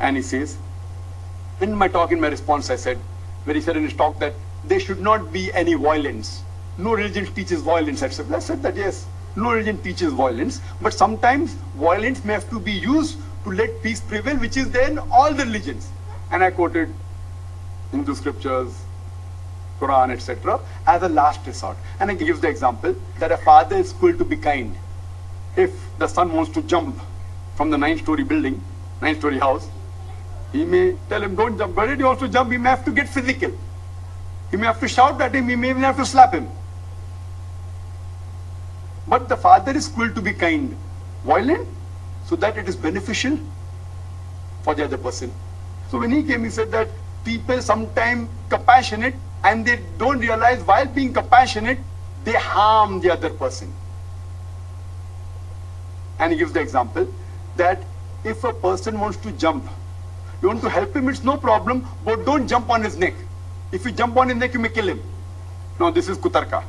And he says, in my talk, in my response, I said, where he said in his talk that there should not be any violence. No religion teaches violence, etc. I said that yes, no religion teaches violence, but sometimes violence may have to be used to let peace prevail, which is there in all the religions. And I quoted Hindu scriptures, Quran, etc. as a last resort. And I give the example that a father is going to be kind. If the son wants to jump from the 9-story building, 9-story house, he may tell him, don't jump. But if he wants to jump, he may have to get physical. He may have to shout at him, he may even have to slap him. But the father is going to be kind, violent, so that it is beneficial for the other person. So when he came, he said that people sometimes compassionate and they don't realize while being compassionate, they harm the other person. And he gives the example that if a person wants to jump, you want to help him, it's no problem, but don't jump on his neck. If you jump on his neck, you may kill him. No, this is kutarka.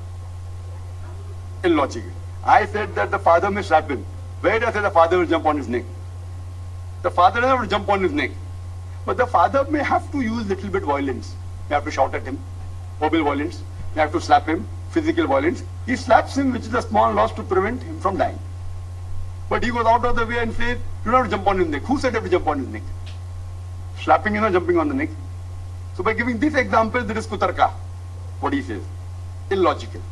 Illogical. I said that the father may slap him. Where does I say the father will jump on his neck? The father doesn't have to jump on his neck. But the father may have to use little bit violence. You have to shout at him, verbal violence. You have to slap him, physical violence. He slaps him, which is a small loss to prevent him from dying. But he goes out of the way and says, you don't have to jump on his neck. Who said you have to jump on his neck? Slapping is not jumping on the neck. So by giving this example, there is kutarka, what he says. Illogical.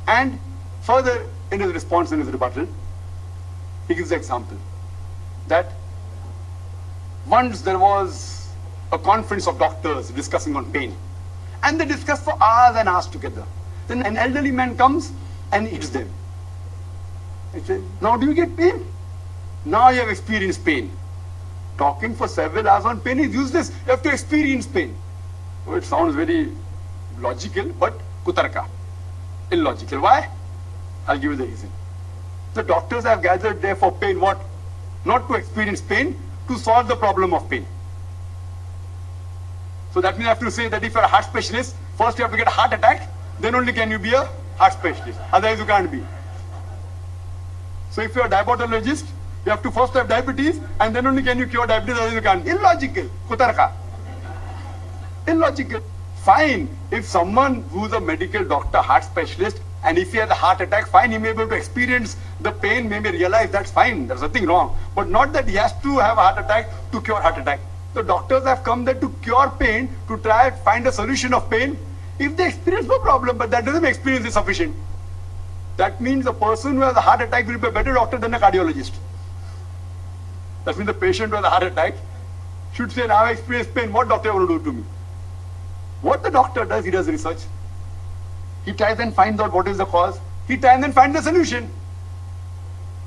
And further, in his response, in his rebuttal, he gives the example that once there was a conference of doctors discussing on pain, and they discussed for hours and hours together. Then an elderly man comes and hits them. He says, now do you get pain? Now you have experienced pain. Talking for several hours on pain is useless. You have to experience pain. So it sounds very logical, but kutarka. Illogical. Why? I'll give you the reason. The doctors have gathered there for pain. What? Not to experience pain, to solve the problem of pain. So that means I have to say that if you're a heart specialist, first you have to get a heart attack, then only can you be a heart specialist. Otherwise you can't be. So if you're a diabetologist, you have to first have diabetes, and then only can you cure diabetes, otherwise you can't. Illogical. Kutarka. Illogical. Fine. If someone who's a medical doctor, heart specialist, and if he has a heart attack, fine, he may be able to experience the pain, maybe realize that's fine, there's nothing wrong. But not that he has to have a heart attack to cure heart attack. The doctors have come there to cure pain, to try and find a solution of pain. If they experience, no problem, but that doesn't make experience is sufficient. That means a person who has a heart attack will be a better doctor than a cardiologist. That means the patient who has a heart attack should say, now I experience pain, what doctor will do to me? What the doctor does, he does research. He tries and finds out what is the cause. He tries and finds the solution.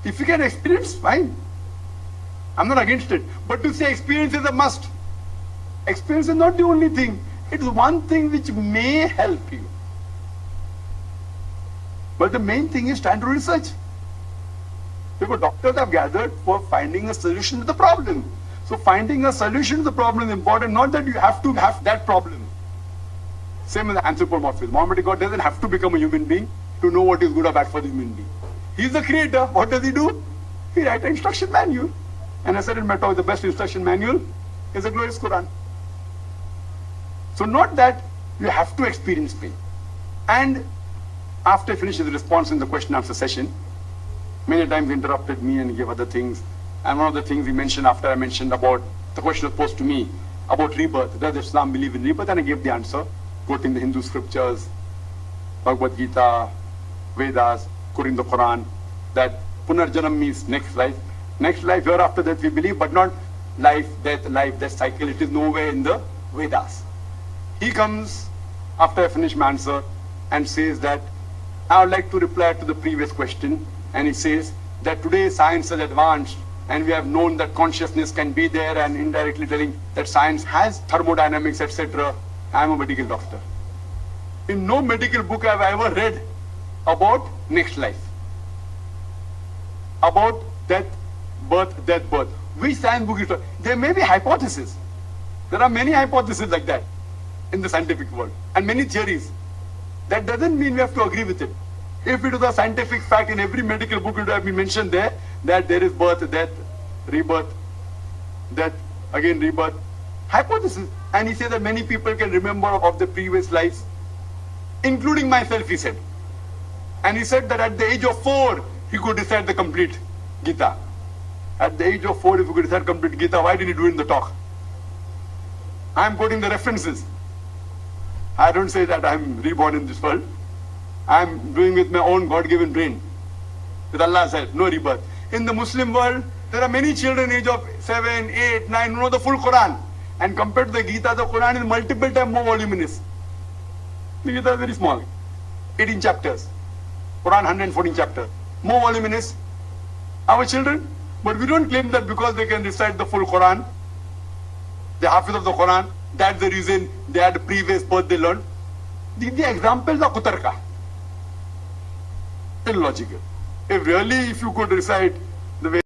If you can experience, fine. I'm not against it. But to say experience is a must. Experience is not the only thing. It is one thing which may help you. But the main thing is trying to research. Because doctors have gathered for finding a solution to the problem. So finding a solution to the problem is important, not that you have to have that problem. Same as anthropomorphism. Almighty God doesn't have to become a human being to know what is good or bad for the human being. He's the creator. What does he do? He writes an instruction manual. And I said in my talk, the best instruction manual is the glorious Quran. So not that you have to experience pain. And after I finished his response in the question answer session, many times he interrupted me and gave other things. And one of the things he mentioned after I mentioned about, the question was posed to me about rebirth. Does Islam believe in rebirth? And I gave the answer, quoting the Hindu scriptures, Bhagavad Gita, Vedas, quoting the Quran, that Punarjanam means next life. Next life, hereafter that we believe, but not life, death cycle. It is nowhere in the Vedas. He comes after I finish my answer and says that I would like to reply to the previous question. And he says that today science has advanced and we have known that consciousness can be there, and indirectly telling that science has thermodynamics, etc. I am a medical doctor. In no medical book have I ever read about next life, about death, birth. Which science book is talking? There may be hypotheses. There are many hypotheses like that in the scientific world, and many theories. That doesn't mean we have to agree with it. If it is a scientific fact, in every medical book it would have been mentioned there that there is birth, death, rebirth. death, again rebirth, hypothesis. And he said that many people can remember of the previous lives, including myself, he said. And he said that at the age of 4, he could recite the complete Gita. At the age of 4, if he could recite complete Gita, why didn't he do it in the talk? I'm quoting the references. I don't say that I'm reborn in this world. I'm doing with my own God-given brain. With Allah's help, no rebirth. In the Muslim world, there are many children age of 7, 8, 9 who know the full Quran. And compared to the Gita, the Quran is multiple times more voluminous. The Gita is very small. 18 chapters. Quran 114 chapters. More voluminous. Our children. But we don't claim that because they can recite the full Quran, the Hafiz of the Quran, that's the reason they had a previous birth they learned. The examples are kutarka. Illogical. If you could recite the way